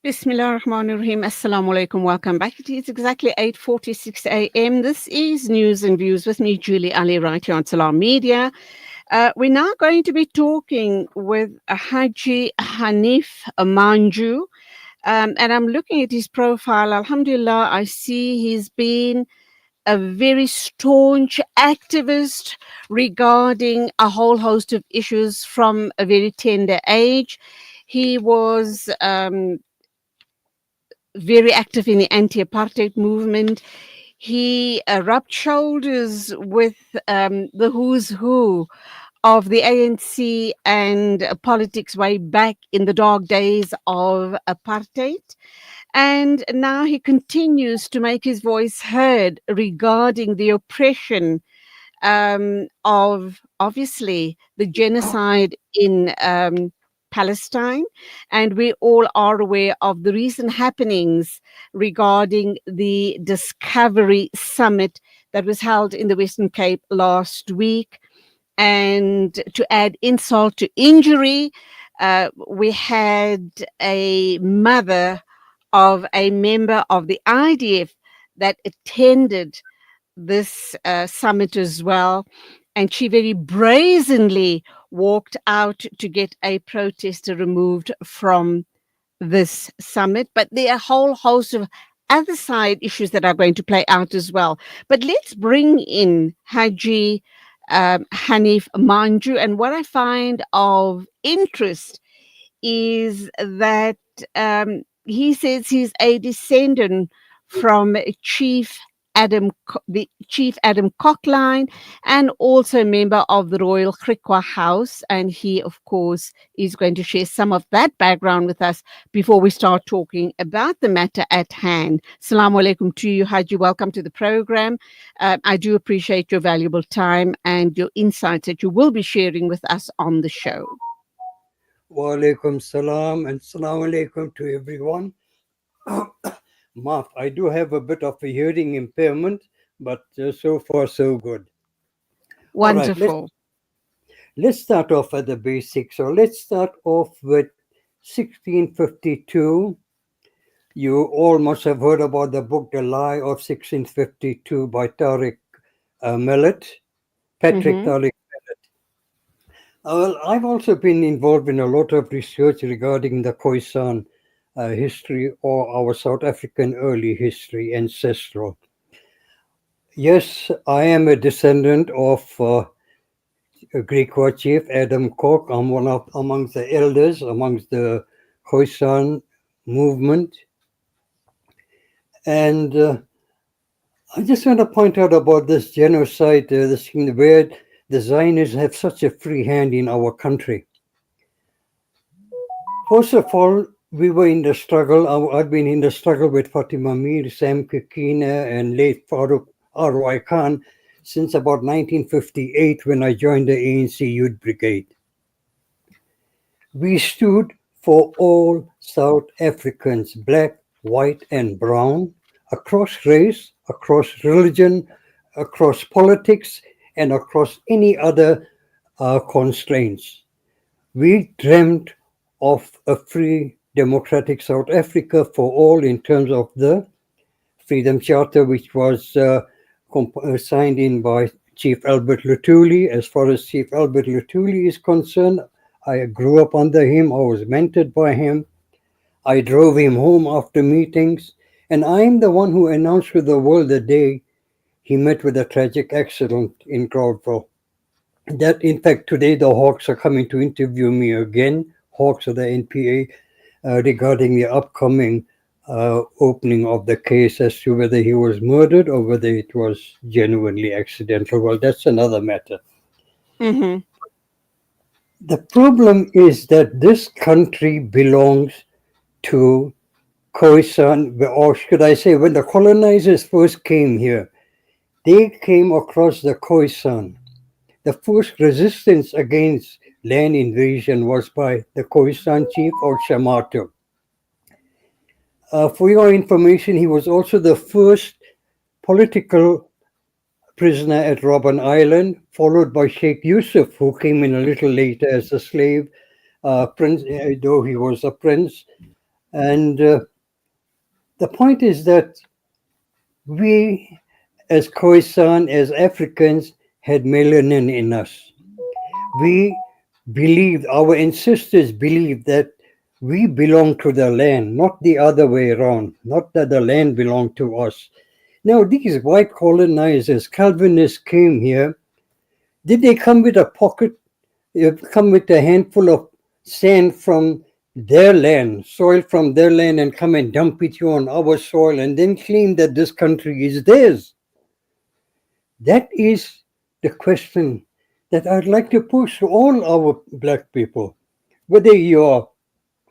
Bismillah ar-Rahman ar-Rahim. Assalamu alaikum. Welcome back. It is exactly 8:46 a.m. This is News and Views with me, Julie Ali, right here on Salam Media. We're now going to be talking with Haji Hanif Manju. And I'm looking at his profile. Alhamdulillah, I see he's been a very staunch activist regarding a whole host of issues from a very tender age. He was very active in the anti-apartheid movement. He rubbed shoulders with the who's who of the ANC and politics way back in the dark days of apartheid. And now he continues to make his voice heard regarding the oppression of obviously the genocide in Palestine. And we all are aware of the recent happenings regarding the Discovery Summit that was held in the Western Cape last week. And to add insult to injury, we had a mother of a member of the IDF that attended this summit as well. And she very brazenly walked out to get a protester removed from this summit. But there are a whole host of other side issues that are going to play out as well. But let's bring in Haji Hanif Manju. And what I find of interest is that he says he's a descendant from the Chief Adam Cockline, and also a member of the Royal Krikwa House. And he, of course, is going to share some of that background with us before we start talking about the matter at hand. Assalamu alaikum to you, Haji. Welcome to the program. I do appreciate your valuable time and your insights that you will be sharing with us on the show. Wa alaikum salam and salam alaikum to everyone. Maaf, I do have a bit of a hearing impairment, but so far so good. Wonderful. Right, let's start off at the basics. So let's start off with 1652. You all must have heard about the book The Lie of 1652 by Patrick Tariq Millet. Well, I've also been involved in a lot of research regarding the Khoisan history, or our South African early history, ancestral. Yes, I am a descendant of Greek war chief Adam Koch. I'm one of amongst the elders, amongst the Khoisan movement. And I just want to point out about this genocide, this thing where the Zionists have such a free hand in our country. First of all, we were in the struggle. I've been in the struggle with Fatima Mir, Sam Kikina, and late Farooq R.Y. Khan since about 1958 when I joined the ANC Youth Brigade. We stood for all South Africans, black, white, and brown, across race, across religion, across politics, and across any other constraints. We dreamt of a free democratic South Africa for all in terms of the Freedom Charter, which was signed in by Chief Albert Luthuli. As far as Chief Albert Luthuli is concerned, I grew up under him. I was mentored by him. I drove him home after meetings. And I'm the one who announced to the world the day he met with a tragic accident in Crowdville. That, in fact, today the Hawks are coming to interview me again, Hawks of the NPA, regarding the upcoming opening of the case as to whether he was murdered or whether it was genuinely accidental. Well, that's another matter. The problem is that this country belongs to Khoisan, or should I say, when the colonizers first came here, they came across the Khoisan. The first resistance against land invasion was by the Khoisan chief or Shamato. For your information, he was also the first political prisoner at Robben Island, followed by Sheikh Yusuf, who came in a little later as a slave, prince, though he was a prince. And the point is that we, as Khoisan, as Africans, had melanin in us. We believed, our ancestors believed that we belong to the land, not the other way around, not that the land belonged to us. Now, these white colonizers, Calvinists came here. Did they come with a pocket, come with a handful of sand from their land, soil from their land, and come and dump it here on our soil and then claim that this country is theirs? That is the question that I'd like to pose to all our black people. Whether you're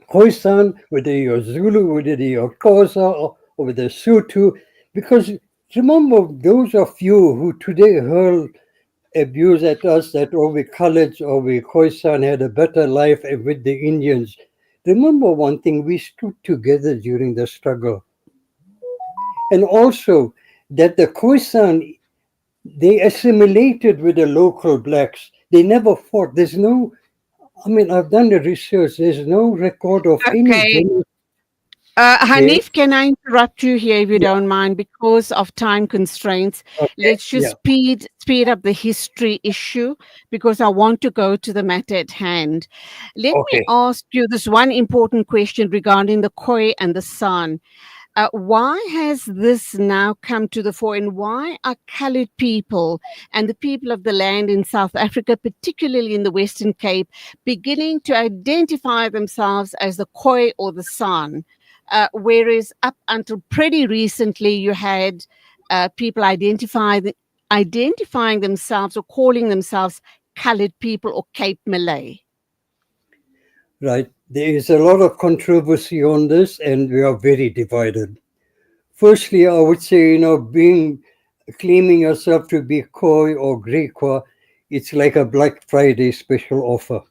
Khoisan, whether you're Zulu, whether you're Xhosa, or whether Sutu, because remember, those of you who today hurl abuse at us that oh, we Khaleds or we Khoisan had a better life with the Indians. Remember one thing, we stood together during the struggle. And also that the Khoisan, they assimilated with the local blacks. They never fought. There's no, I mean, I've done the research. There's no record of any Okay. genocide. Hanif, can I interrupt you here if you Yeah, don't mind? Because of time constraints, okay, let's just yeah, speed up the history issue because I want to go to the matter at hand. Let me okay. ask you this one important question regarding the Khoi and the San. Why has this now come to the fore, and why are colored people and the people of the land in South Africa, particularly in the Western Cape, beginning to identify themselves as the Khoi or the San? Whereas up until pretty recently, you had people identifying themselves or calling themselves colored people or Cape Malay. Right. There is a lot of controversy on this, and we are very divided. Firstly, I would say, being claiming yourself to be Khoi or Griqua, it's like a Black Friday special offer,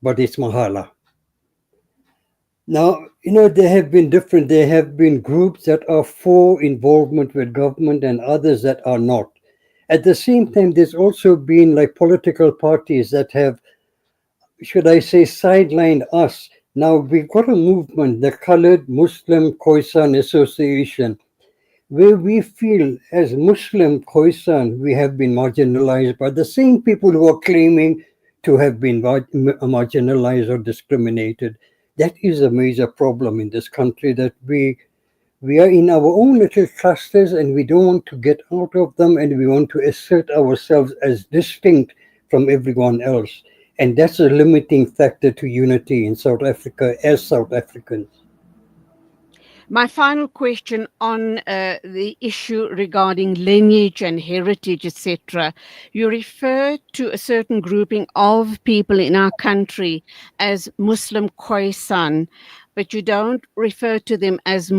but it's mahala. Now, there have been different, there have been groups that are for involvement with government and others that are not. At the same time, there's also been like political parties that have, should I say, sidelined us. Now, we've got a movement, the Colored Muslim Khoisan Association, where we feel as Muslim Khoisan, we have been marginalized by the same people who are claiming to have been marginalized or discriminated. That is a major problem in this country, that we are in our own little clusters and we don't want to get out of them, and we want to assert ourselves as distinct from everyone else. And that's a limiting factor to unity in South Africa as South Africans. My final question on the issue regarding lineage and heritage, etc. You refer to a certain grouping of people in our country as Muslim Khoisan, but you don't refer to them as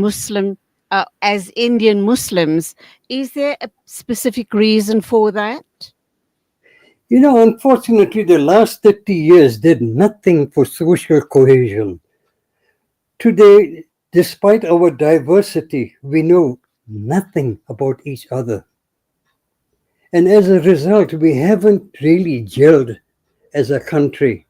as Indian Muslims. Is there a specific reason for that? Unfortunately, the last 30 years did nothing for social cohesion. Today, despite our diversity, we know nothing about each other. And as a result, we haven't really gelled as a country.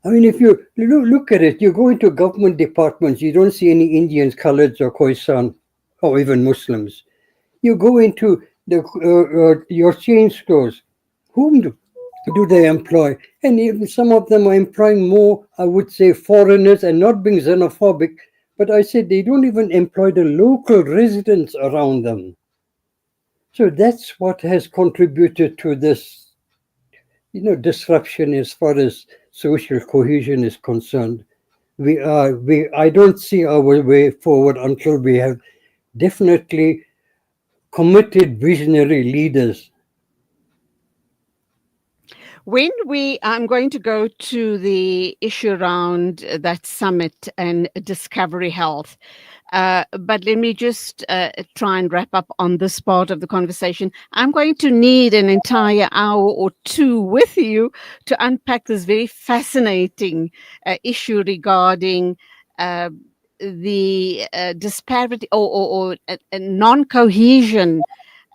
I mean, if you look at it, you go into government departments, you don't see any Indians, Khaleds, or Khoisan, or even Muslims. You go into your chain stores, whom do they employ? And even some of them are employing more, I would say, foreigners, and not being xenophobic, but I said they don't even employ the local residents around them. So that's what has contributed to this, disruption as far as social cohesion is concerned. I don't see our way forward until we have definitely committed visionary leaders. I'm going to go to the issue around that summit and Discovery Health. But let me just try and wrap up on this part of the conversation. I'm going to need an entire hour or two with you to unpack this very fascinating issue regarding the disparity or non cohesion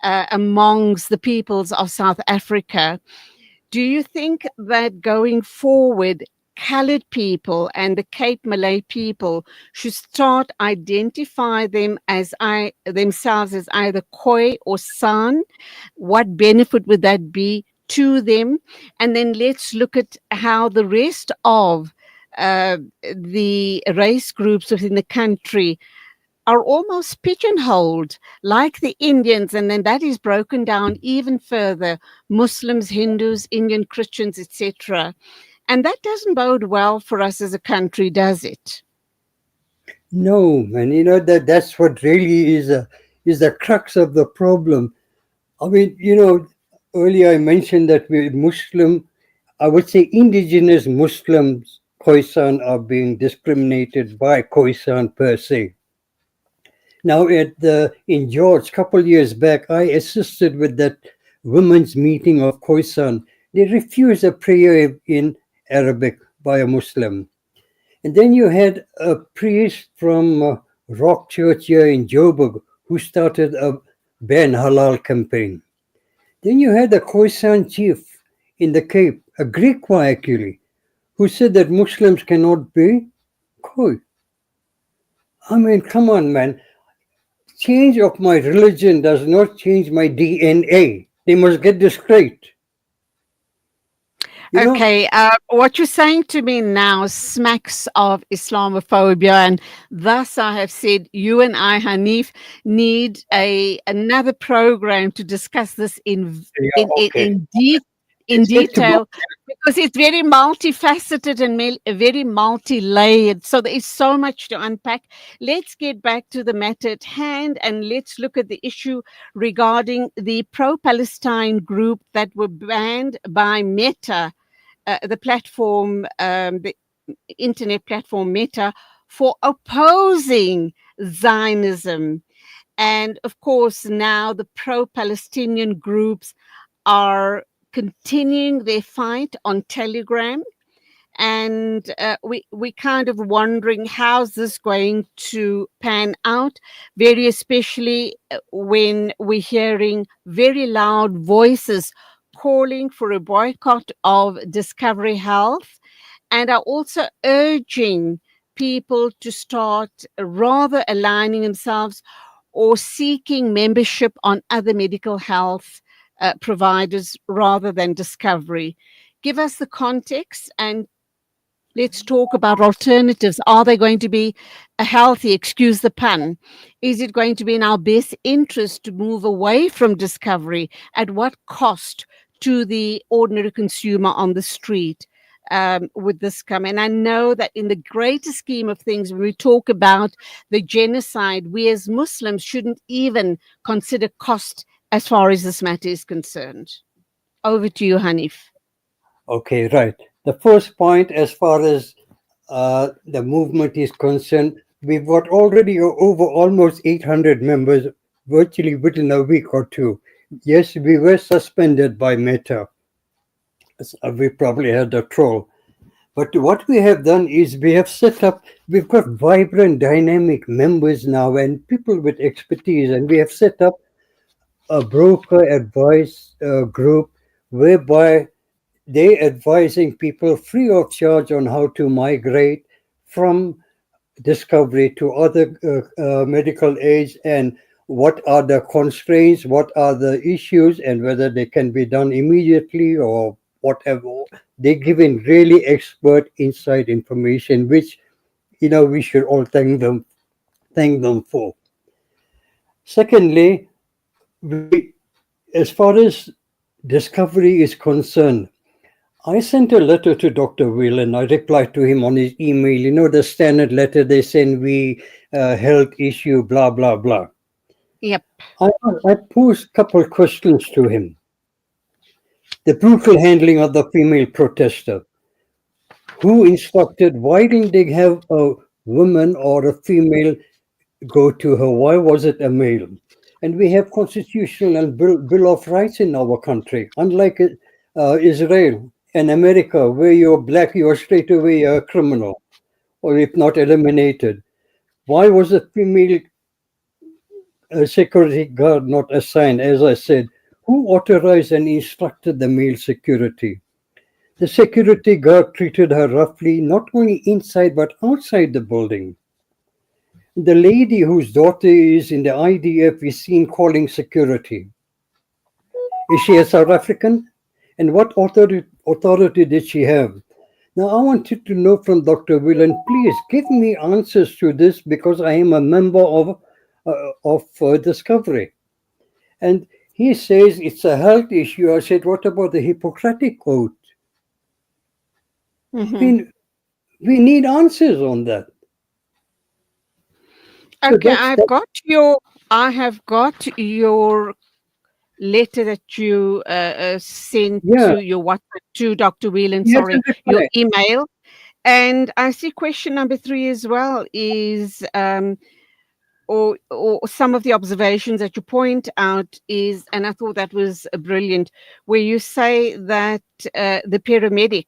amongst the peoples of South Africa. Do you think that going forward, colored people and the Cape Malay people should start identify themselves as either Khoi or San. What benefit would that be to them? And then let's look at how the rest of the race groups within the country are almost pigeonholed like the Indians, and then that is broken down even further: Muslims, Hindus, Indian Christians, etc. And that doesn't bode well for us as a country, does it? No, man, that's what really is the crux of the problem. I mean, earlier I mentioned that we Muslim, I would say indigenous Muslims, Khoisan, are being discriminated by Khoisan per se. Now, in George, couple years back, I assisted with that women's meeting of Khoisan. They refused a prayer in Arabic by a Muslim. And then you had a priest from Rock Church here in Joburg who started a ban halal campaign. Then you had the Khoisan chief in the Cape, a Greek one actually, who said that Muslims cannot be Khoi. I mean, come on, man. Change of my religion does not change my DNA. They must get this straight. You know, Okay, what you're saying to me now smacks of Islamophobia, and thus I have said you and I, Hanif, need a another program to discuss this yeah, in in, okay. in, de- in Let's get to detail, because it's very multifaceted and very multi-layered. So there is so much to unpack. Let's get back to the matter at hand, and let's look at the issue regarding the pro-Palestine group that were banned by Meta, the platform, the internet platform Meta, for opposing Zionism. And of course, now the pro Palestinian groups are continuing their fight on Telegram. And we kind of wondering how's this going to pan out, very especially when we're hearing very loud voices calling for a boycott of Discovery Health, and are also urging people to start rather aligning themselves or seeking membership on other medical health providers rather than Discovery. Give us the context, and let's talk about alternatives. Are they going to be a healthy, excuse the pun? Is it going to be in our best interest to move away from Discovery? At what cost to the ordinary consumer on the street would this come? And I know that in the greater scheme of things, when we talk about the genocide, we as Muslims shouldn't even consider cost as far as this matter is concerned. Over to you, Hanif. Okay, right. The first point, as far as the movement is concerned, we've got already over almost 800 members virtually within a week or two. Yes, we were suspended by Meta. We probably had a troll. But what we have done is we've got vibrant, dynamic members now and people with expertise, and we have set up a broker advice group whereby they advising people free of charge on how to migrate from Discovery to other medical aids, and what are the constraints, what are the issues, and whether they can be done immediately or whatever. They giving really expert inside information, which we should all thank them for. Secondly, as far as Discovery is concerned, I sent a letter to Dr. Will and I replied to him on his email. The standard letter they send, we health issue, blah, blah, blah. Yep. I, I posed a couple of questions to him. The brutal handling of the female protester. Who instructed? Why didn't they have a woman or a female go to her? Why was it a male? And we have constitutional and bill of rights in our country, unlike Israel and America, where you're black, you're straight away a criminal, or if not eliminated. Why was a female security guard not assigned? As I said, who authorized and instructed the male security? The security guard treated her roughly, not only inside but outside the building. The lady whose daughter is in the IDF is seen calling security. Is she a South African? And what authority did she have? Now, I wanted to know from Dr. Whelan, please give me answers to this because I am a member of Discovery. And he says it's a health issue. I said, what about the Hippocratic Oath? I Mhm. mean, we need answers on that. So Okay, that's that. I have got your letter that you sent Yeah, to your WhatsApp to Dr. Whelan, he sorry, hasn't your replied. email. And I see question number 3 as well is or some of the observations that you point out is, and I thought that was brilliant, where you say that the paramedic,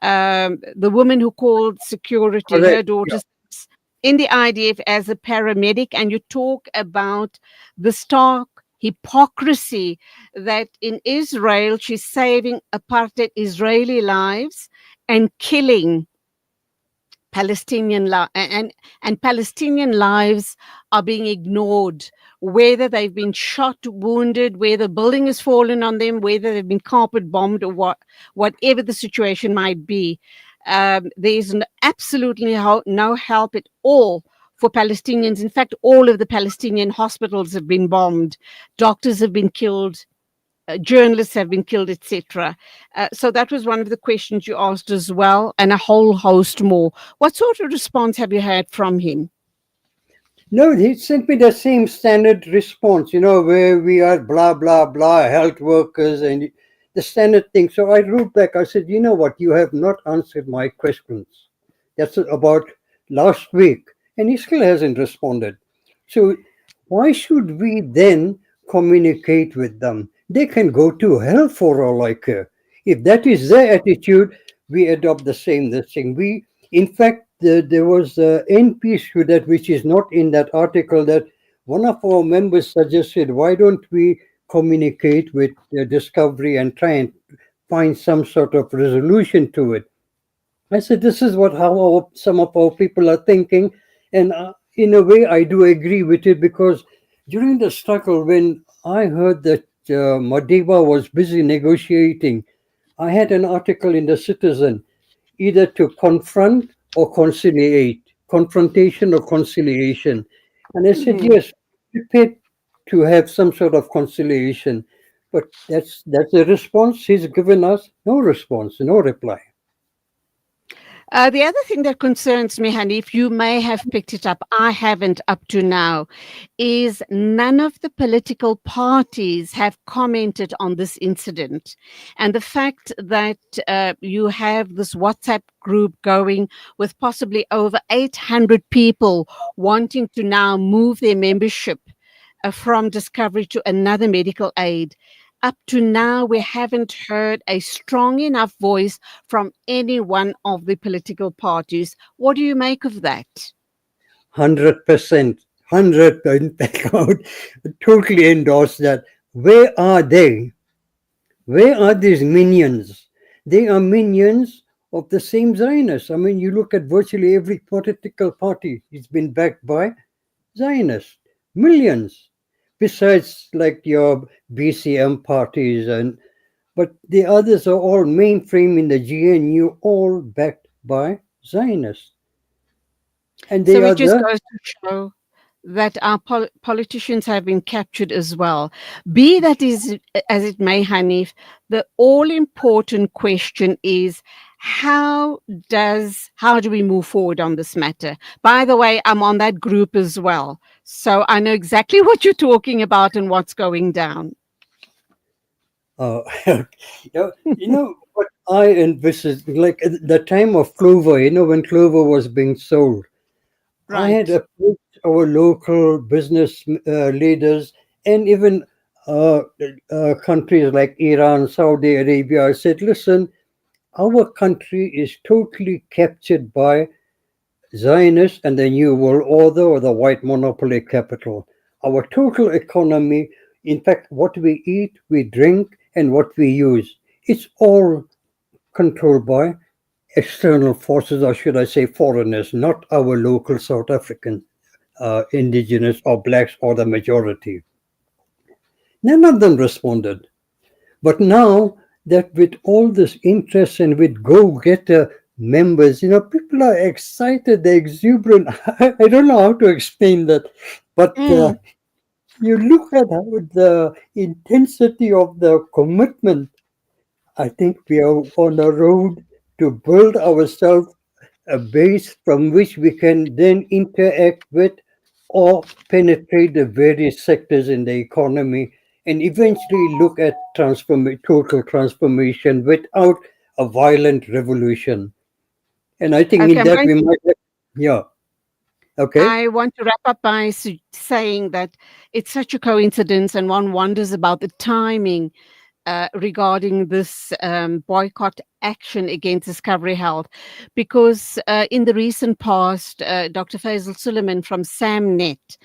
the woman who called security, Correct. her daughter serves in the IDF as a paramedic, and you talk about the stark hypocrisy that in Israel she's saving apartheid Israeli lives and killing and Palestinian lives are being ignored, whether they've been shot, wounded, whether a building has fallen on them, whether they've been carpet bombed, or whatever the situation might be. There's absolutely no help at all for Palestinians. In fact, all of the Palestinian hospitals have been bombed, doctors have been killed, journalists have been killed, etc. So that was one of the questions you asked as well, and a whole host more. What sort of response have you had from him? No, he sent me the same standard response, where we are blah, blah, blah, health workers and the standard thing. So I wrote back, I said, you know what, you have not answered my questions. That's about last week. And he still hasn't responded. So why should we then communicate with them? They can go to hell for all I care. If that is their attitude, we adopt the same this thing. In fact, there was an end piece to that, which is not in that article, that one of our members suggested, why don't we communicate with Discovery and try and find some sort of resolution to it? I said, this is how some of our people are thinking. And in a way, I do agree with it because during the struggle, when I heard that Madiba was busy negotiating, I had an article in the Citizen either to confront or conciliate, confrontation or conciliation. And I said, Mhm. yes, prepared to have some sort of conciliation. But that's the response he's given us. No response, no reply. The other thing that concerns me, Hanif, you may have picked it up, I haven't up to now, is none of the political parties have commented on this incident. And the fact that you have this WhatsApp group going with possibly over 800 people wanting to now move their membership from Discovery to another medical aid. Up to now, we haven't heard a strong enough voice from any one of the political parties. What do you make of that? 100%, 100%. I would totally endorse that. Where are they? Where are these minions? They are minions of the same Zionists. I mean, you look at virtually every political party, it's been backed by Zionists. Millions. Besides, like your BCM parties, but the others are all mainframe in the GNU, all backed by Zionists. And they So are it just the goes to show that our politicians have been captured as well. Be that is as it may, Hanif, the all important question is how do we move forward on this matter? By the way, I'm on that group as well, so I know exactly what you're talking about and what's going down. Uh, what I envisaged, like at the time of Clover, when Clover was being sold, I had Right. approached our local business leaders and even countries like Iran, Saudi Arabia. I said, listen, our country is totally captured by Zionists and the New World Order or the white monopoly capital. Our total economy, in fact, what we eat, we drink, and what we use, it's all controlled by external forces, or should I say foreigners, not our local South African indigenous or blacks or the majority. None of them responded. But now that with all this interest and with go-getter members, people are excited, they're exuberant. I don't know how to explain that, but Mm, you look at how the intensity of the commitment. I think we are on a road to build ourselves a base from which we can then interact with or penetrate the various sectors in the economy and eventually look at total transformation without a violent revolution. And I think okay, in that we might have, yeah, okay. I want to wrap up by saying that it's such a coincidence, and one wonders about the timing regarding this boycott action against Discovery Health, because in the recent past, Dr. Faisal Suleiman from SAMNet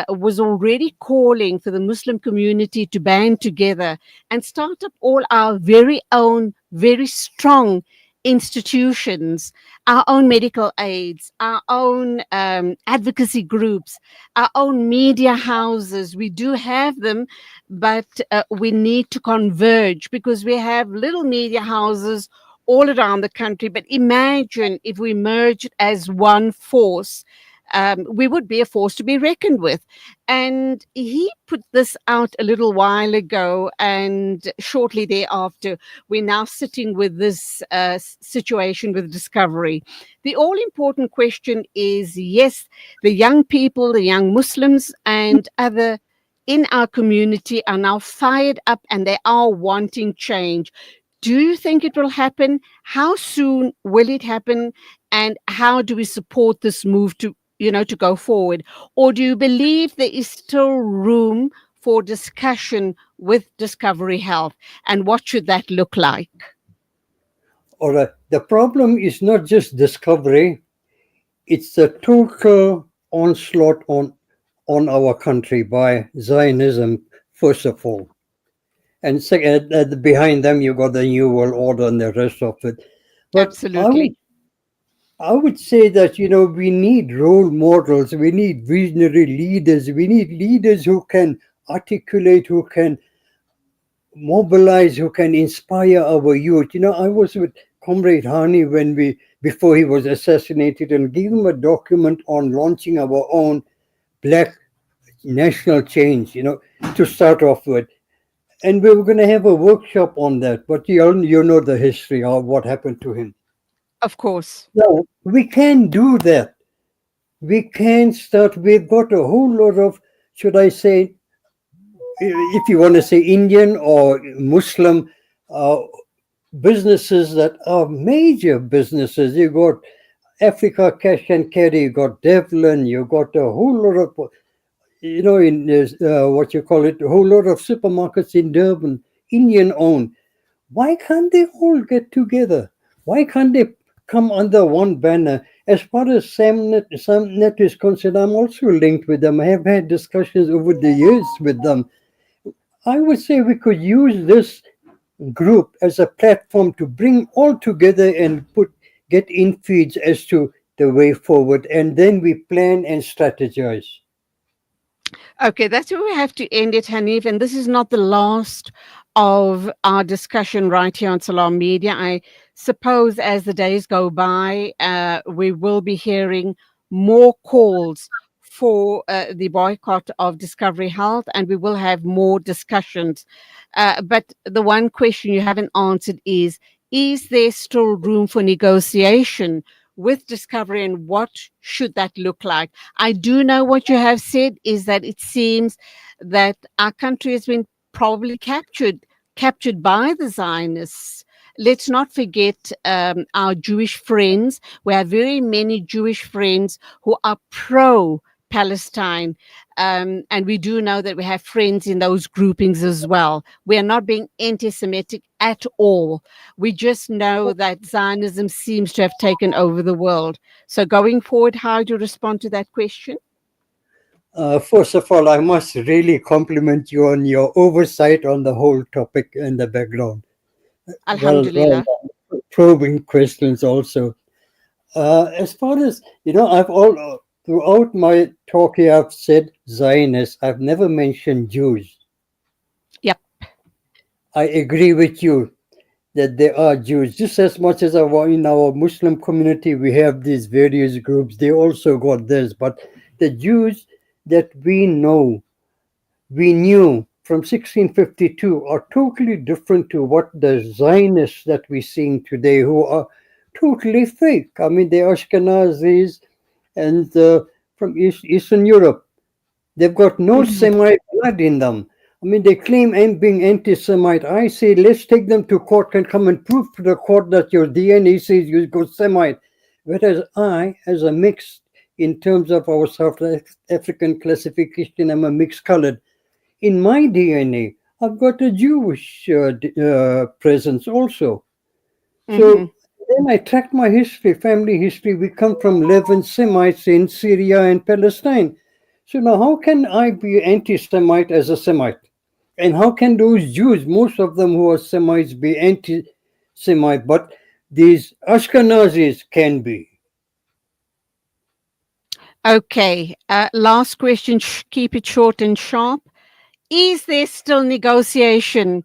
was already calling for the Muslim community to band together and start up all our very own, very strong institutions, our own medical aids, our own advocacy groups, our own media houses. We do have them, but we need to converge because we have little media houses all around the country. But imagine if we merged as one force. We would be a force to be reckoned with. And he put this out a little while ago, and shortly thereafter, we're now sitting with this situation with Discovery. The all important question is yes, the young people, the young Muslims, and other in our community are now fired up and they are wanting change. Do you think it will happen? How soon will it happen? And how do we support this move to go forward? Or do you believe there is still room for discussion with Discovery Health? And what should that look like? All right. The problem is not just discovery, it's the total onslaught on our country by Zionism, first of all. And second, behind them, you got the New World Order and the rest of it. But Absolutely. I would say that, we need role models, we need visionary leaders, we need leaders who can articulate, who can mobilize, who can inspire our youth. I was with Comrade Hani before he was assassinated, and gave him a document on launching our own black national change, to start off with. And we were going to have a workshop on that, but you know the history of what happened to him. Of course. No, we can do that. We can start. We've got a whole lot of, should I say, if you want to say Indian or Muslim uh, businesses that are major businesses. You got Africa Cash and Carry, you got Devlin, you got a whole lot of, in what you call it, a whole lot of supermarkets in Durban, Indian owned. Why can't they all get together? Why can't they come under one banner? As far as SAMNet is concerned, I'm also linked with them. I have had discussions over the years with them. I would say we could use this group as a platform to bring all together and get in feeds as to the way forward, and then we plan and strategize. Okay, that's where we have to end it, Hanif. And this is not the last of our discussion right here on Salam Media. I suppose as the days go by, we will be hearing more calls for the boycott of Discovery Health, and we will have more discussions. But the one question you haven't answered is there still room for negotiation with Discovery, and what should that look like? I do know what you have said is that it seems that our country has been probably captured by the Zionists. Let's not forget our Jewish friends. We have very many Jewish friends who are pro Palestine. And we do know that we have friends in those groupings as well. We are not being anti Semitic at all. We just know that Zionism seems to have taken over the world. So, going forward, how do you respond to that question? First of all, I must really compliment you on your oversight on the whole topic and the background. Well Alhamdulillah. done. probing questions also. As far as, throughout my talk here, I've said Zionists. I've never mentioned Jews. Yep. I agree with you that there are Jews. Just as much as in our Muslim community, we have these various groups. They also got this. But the Jews that we knew from 1652 are totally different to what the Zionists that we're seeing today, who are totally fake. I mean, they're Ashkenazis and from Eastern Europe. They've got no Semite blood in them. I mean, they claim being anti-Semite. I say, let's take them to court and come and prove to the court that your DNA says you got Semite. Whereas I, as a mixed, in terms of our South African classification, I'm a mixed colored. In my DNA, I've got a Jewish presence also. So then I tracked my history, family history. We come from Levant Semites in Syria and Palestine. So now how can I be anti-Semite as a Semite? And how can those Jews, most of them who are Semites, be anti-Semite? But these Ashkenazis can be. Okay. Last question. Keep it short and sharp. Is there still negotiation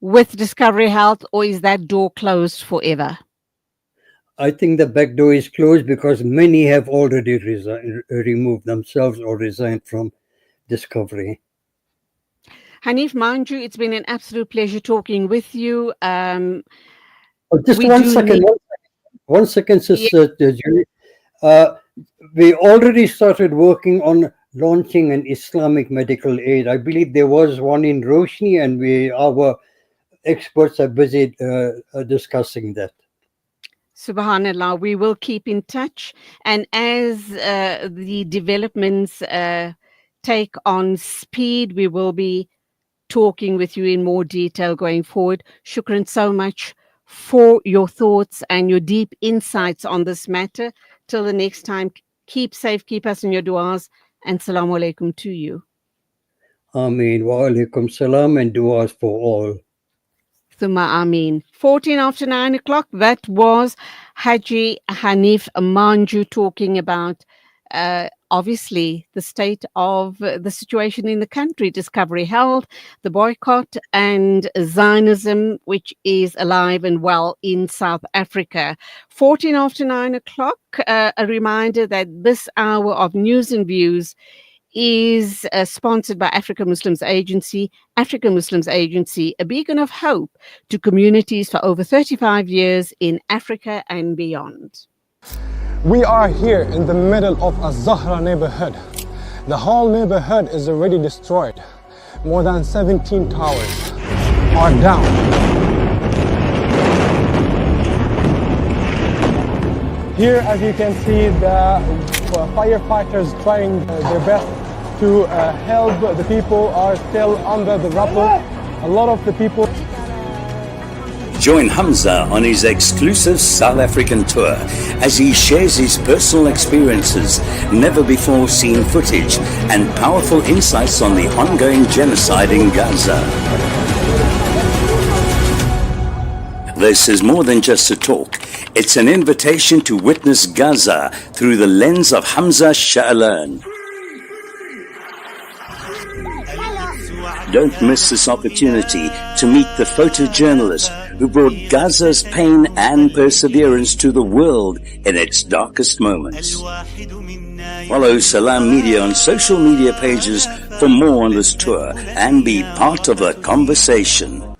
with Discovery Health, or is that door closed forever? I think the back door is closed because many have already removed themselves or resigned from Discovery. Hanif, mind you, it's been an absolute pleasure talking with you. Just one second, Sister Julie. We already started working on launching an Islamic medical aid. I believe there was one in Roshni, and our experts are busy discussing that. Subhanallah, we will keep in touch. And as the developments take on speed, we will be talking with you in more detail going forward. Shukran so much for your thoughts and your deep insights on this matter. Till the next time, keep safe, keep us in your du'as, and salamu alaikum to you. Ameen. Wa alaikum salam and du'as for all. Thumma Ameen. 14 after 9 o'clock, that was Haji Hanif Manju talking about obviously the state of the situation in the country, Discovery Health, the boycott, and Zionism, which is alive and well in South Africa. 14 after 9 o'clock, a reminder that this hour of news and views is sponsored by Africa Muslims Agency, a beacon of hope to communities for over 35 years in Africa and beyond. We are here in the middle of a Zahra neighborhood. The whole neighborhood is already destroyed. More than 17 towers are down. Here, as you can see, the firefighters trying their best to help. The people are still under the rubble. A lot of the people. Join Hamza on his exclusive South African tour as he shares his personal experiences, never before seen footage, and powerful insights on the ongoing genocide in Gaza. This is more than just a talk. It's an invitation to witness Gaza through the lens of Hamza Sha'alan. Don't miss this opportunity to meet the photojournalist who brought Gaza's pain and perseverance to the world in its darkest moments. Follow Salam Media on social media pages for more on this tour and be part of the conversation.